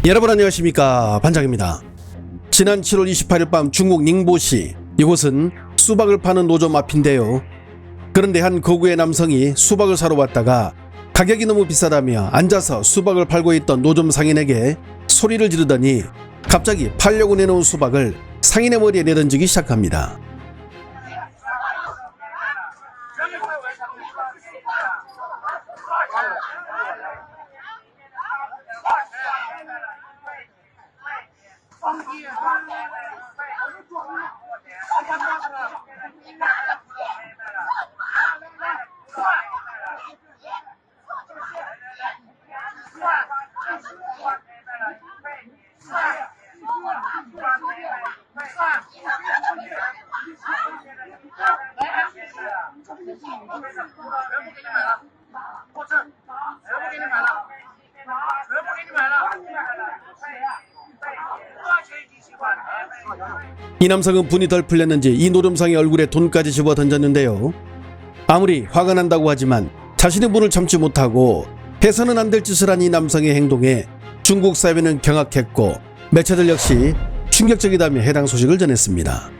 여러분 안녕하십니까, 반장입니다. 지난 7월 28일 밤 중국 닝보시, 이곳은 수박을 파는 노점 앞인데요. 그런데 한 거구의 남성이 수박을 사러 왔다가 가격이 너무 비싸다며 앉아서 수박을 팔고 있던 노점 상인에게 소리를 지르더니 갑자기 팔려고 내놓은 수박을 상인의 머리에 내던지기 시작합니다. 이 남성은 분이 덜 풀렸는지 이 노점상의 얼굴에 돈까지 집어 던졌는데요. 아무리 화가 난다고 하지만 자신의 분을 참지 못하고 해서는 안 될 짓을 한 이 남성의 행동에 중국 사회는 경악했고 매체들 역시 충격적이다며 해당 소식을 전했습니다.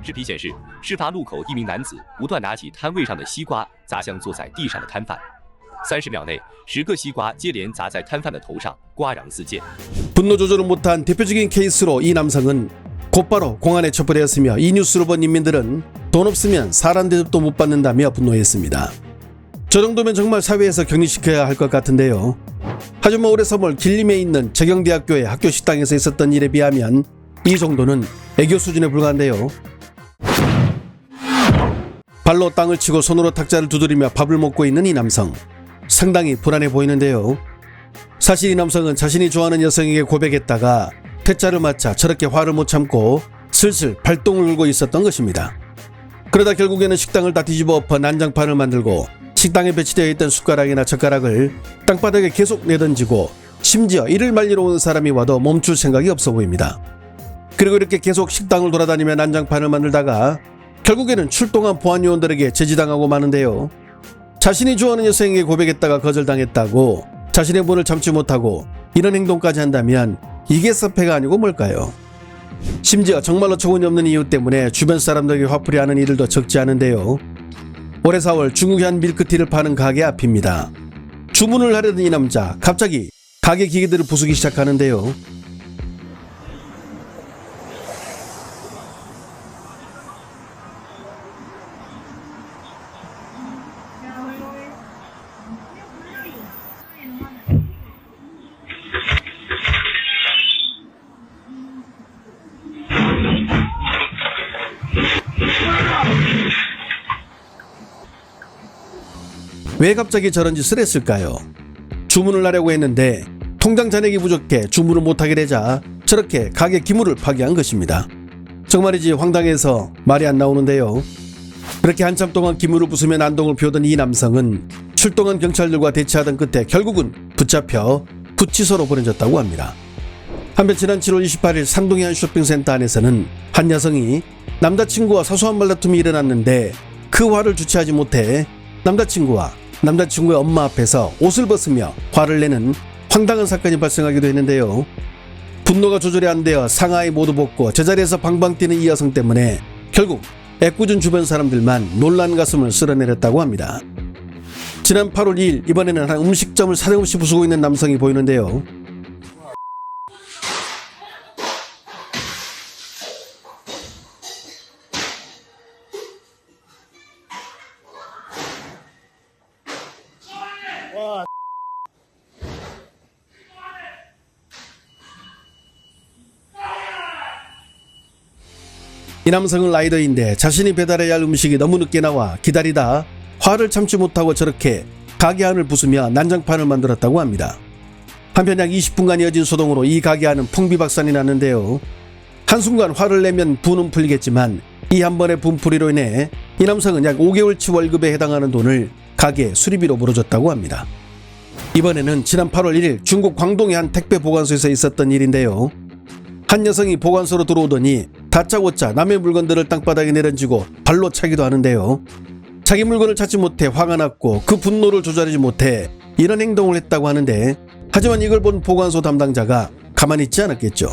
视频显示，事发路口，一名男子不断拿起摊位上的西瓜砸向坐在地上的摊贩。30秒内，10个西瓜接连砸在摊贩的头上，瓜瓤四溅。 분노 조절을 못한 대표적인 케이스로 이 남성은 곧바로 공안에 체포되었으며 이 뉴스를 본 인민들은 돈 없으면 사람 대접도 못 받는다며 분노했습니다. 저 정도면 정말 사회에서 격리시켜야 할 것 같은데요. 하지만 올해 3월 길림에 있는 재경대학교의 학교 식당에서 있었던 일에 비하면 이 정도는 애교 수준에 불과한데요. 발로 땅을 치고 손으로 탁자를 두드리며 밥을 먹고 있는 이 남성, 상당히 불안해 보이는데요. 사실 이 남성은 자신이 좋아하는 여성에게 고백했다가 퇴짜를 맞자 저렇게 화를 못 참고 슬슬 발동을 울고 있었던 것입니다. 그러다 결국에는 식당을 다 뒤집어 엎어 난장판을 만들고 식당에 배치되어 있던 숟가락이나 젓가락을 땅바닥에 계속 내던지고 심지어 이를 말리러 오는 사람이 와도 멈출 생각이 없어 보입니다. 그리고 이렇게 계속 식당을 돌아다니며 난장판을 만들다가 결국에는 출동한 보안요원들에게 제지당하고 마는데요. 자신이 좋아하는 여성에게 고백했다가 거절당했다고 자신의 분을 참지 못하고 이런 행동까지 한다면 이게 섭해가 아니고 뭘까요? 심지어 정말로 초근이 없는 이유 때문에 주변 사람들에게 화풀이 하는 이들도 적지 않은데요. 올해 4월 중국현 밀크티를 파는 가게 앞입니다. 주문을 하려던 이 남자, 갑자기 가게 기계들을 부수기 시작하는데요. 왜 갑자기 저런 짓을 했을까요? 주문을 하려고 했는데 통장 잔액이 부족해 주문을 못하게 되자 저렇게 가게 기물을 파괴한 것입니다. 정말이지 황당해서 말이 안 나오는데요. 그렇게 한참 동안 기물을 부수며 난동을 피우던 이 남성은 출동한 경찰들과 대치하던 끝에 결국은 붙잡혀 구치소로 보내졌다고 합니다. 한편 지난 7월 28일 상동의 한 쇼핑센터 안에서는 한 여성이 남자친구와 사소한 말다툼이 일어났는데 그 화를 주체하지 못해 남자친구의 엄마 앞에서 옷을 벗으며 화를 내는 황당한 사건이 발생하기도 했는데요. 분노가 조절이 안 되어 상하이 모두 벗고 제자리에서 방방 뛰는 이 여성 때문에 결국 애꿎은 주변 사람들만 놀란 가슴을 쓸어내렸다고 합니다. 지난 8월 2일 이번에는 한 음식점을 사정없이 부수고 있는 남성이 보이는데요. 이 남성은 라이더인데 자신이 배달해야 할 음식이 너무 늦게 나와 기다리다 화를 참지 못하고 저렇게 가게 안을 부수며 난장판을 만들었다고 합니다. 한편 약 20분간 이어진 소동으로 이 가게 안은 풍비박산이 났는데요. 한순간 화를 내면 분은 풀리겠지만 이 한 번의 분풀이로 인해 이 남성은 약 5개월치 월급에 해당하는 돈을 가게 수리비로 물어줬다고 합니다. 이번에는 지난 8월 1일 중국 광동의 한 택배 보관소에서 있었던 일인데요. 한 여성이 보관소로 들어오더니 다짜고짜 남의 물건들을 땅바닥에 내던지고 발로 차기도 하는데요. 자기 물건을 찾지 못해 화가 났고 그 분노를 조절하지 못해 이런 행동을 했다고 하는데, 하지만 이걸 본 보관소 담당자가 가만히 있지 않았겠죠.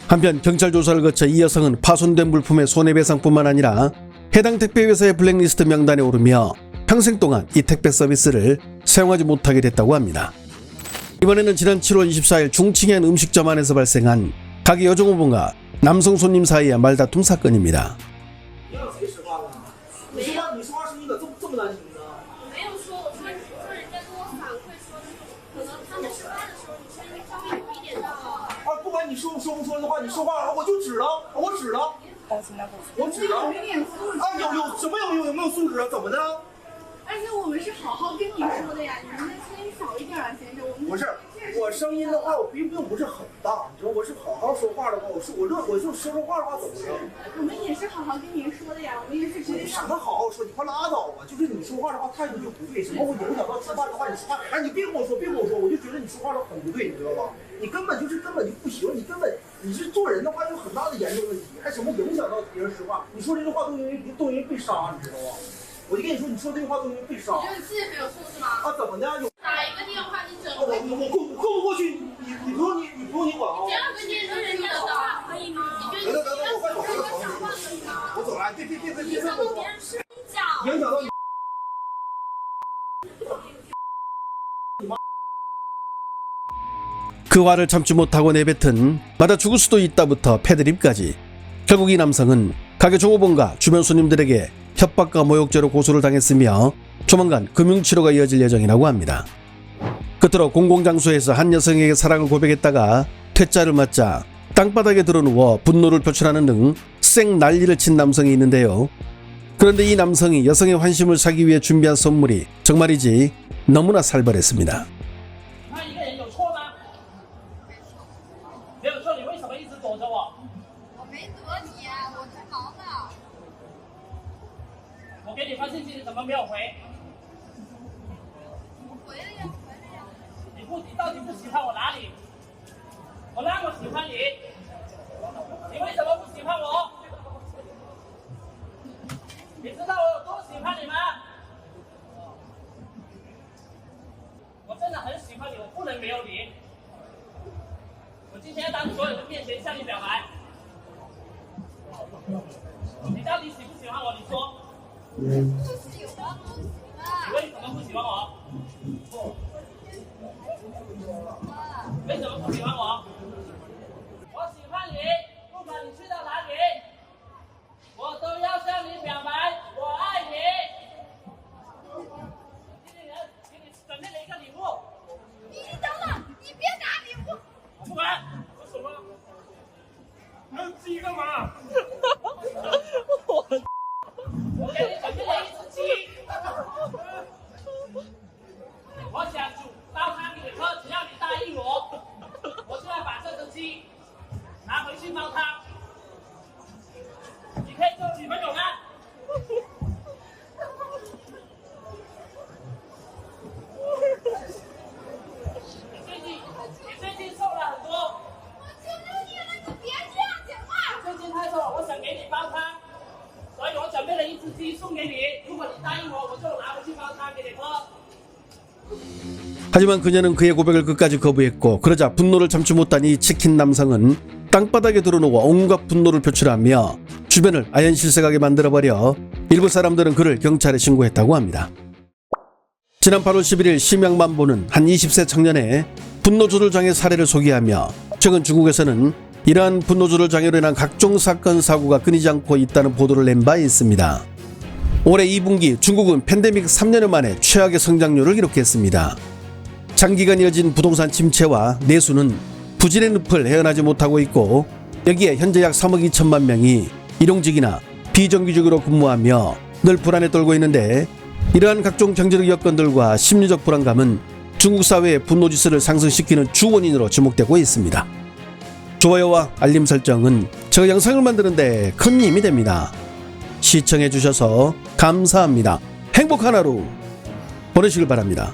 한편 경찰 조사를 거쳐 이 여성은 파손된 물품의 손해배상뿐만 아니라 해당 택배회사의 블랙리스트 명단에 오르며 평생 동안 이 택배 서비스를 사용하지 못하게 됐다고 합니다. 이번에는 지난 7월 24일 중층의 한 음식점 안에서 발생한 가게 여종업원과 남성 손님 사이의 말다툼 사건입니다. 没有说，我说人家跟我反馈说，可能他们吃饭的时候，你声音稍微有一点大。不管你说不说的话，你说话我就指了，我指了，我指了。有点素质有什么有没有素质啊？怎么的？而且我们是好好跟你说的呀，你能不能声音小一点啊，先生？我们不是，我声音的话，我并不是很大，你知道，我是好好说话的话，我就说话的话怎么的？我们也是好好跟您说的呀，我们也是直接你什么好好说？你快拉倒吧！就是你说话的话态度就不对，什么会影响到吃饭的话，你说话，哎，你别跟我说，我就觉得你说话都很不对，你知道吧？你根本就不行，你是做人的话有很大的严重问题，还什么影响到别人吃饭？你说这句话都容易被杀，你知道吧？我就跟你说，你说这句话都容易被杀。你觉得你自己很有素质吗？怎么的？打一个电话你整我过不过去？你不用你管啊！这样跟人家说话可以吗？你觉得你我快走了，讲话可以吗？我走了，别影响到别人吃讲。影响到你。 그 화를 참지 못하고 내뱉은 맞아 죽을 수도 있다부터 패드립까지 결국 이 남성은 가게 종업원과 주변 손님들에게 협박과 모욕죄로 고소를 당했으며 조만간 금융치료가 이어질 예정이라고 합니다. 끝으로 공공장소에서 한 여성에게 사랑을 고백했다가 퇴짜를 맞자 땅바닥에 드러누워 분노를 표출하는 등 쌩 난리를 친 남성이 있는데요. 그런데 이 남성이 여성의 환심을 사기 위해 준비한 선물이 정말이지 너무나 살벌했습니다. 他一个人有错吗？没有错，你为什么一直躲着我？我没躲你啊，我在忙呢。我给你发信息，你怎么没有回？我回了呀，回了呀。你到底不喜欢我哪里？我那么喜欢你，你为什么不喜欢我？你知道我有多喜欢你吗？我真的很喜欢你，我不能没有你。我今天要当所有人面前向你表白，你到底喜不喜欢我？你说。 不喜欢，不喜欢。你为什么不喜欢我？为什么不喜欢我？我喜欢你，不管你去到哪里，我都要向你表白，我爱你。今天给你准备了一个礼物。你等等，你别拿礼物。我不管，我什么？还有鸡干嘛？我给你准备了一只鸡，我想煮煲汤给你喝，只要你答应我，我就要把这只鸡拿回去煲汤。你可以做女朋友吗？你最近瘦了很多，我求求你了，你别这样讲话。最近太瘦了，我想给你煲汤。 所以我准备了一只鸡送给你，如果你答应我，我就拿回去煲汤给你喝。 하지만 그녀는 그의 고백을 끝까지 거부했고 그러자 분노를 참지 못한 이 치킨 남성은 땅바닥에 드러누워 온갖 분노를 표출하며 주변을 아연실색하게 만들어버려 일부 사람들은 그를 경찰에 신고했다고 합니다. 지난 8월 11일 심양만보는 한 20세 청년의 분노 조절 장애 사례를 소개하며 최근 중국에서는 이러한 분노조절 장애로 인한 각종 사건 사고가 끊이지 않고 있다는 보도를 낸 바 있습니다. 올해 2분기 중국은 팬데믹 3년여 만에 최악의 성장률을 기록했습니다. 장기간 이어진 부동산 침체와 내수는 부진의 늪을 헤어나지 못하고 있고, 여기에 현재 약 3억 2천만 명이 일용직이나 비정규직으로 근무하며 늘 불안에 떨고 있는데, 이러한 각종 경제적 여건들과 심리적 불안감은 중국 사회의 분노지수를 상승시키는 주 원인으로 지목되고 있습니다. 좋아요와 알림 설정은 제가 영상을 만드는데 큰 힘이 됩니다. 시청해 주셔서 감사합니다. 행복한 하루 보내시길 바랍니다.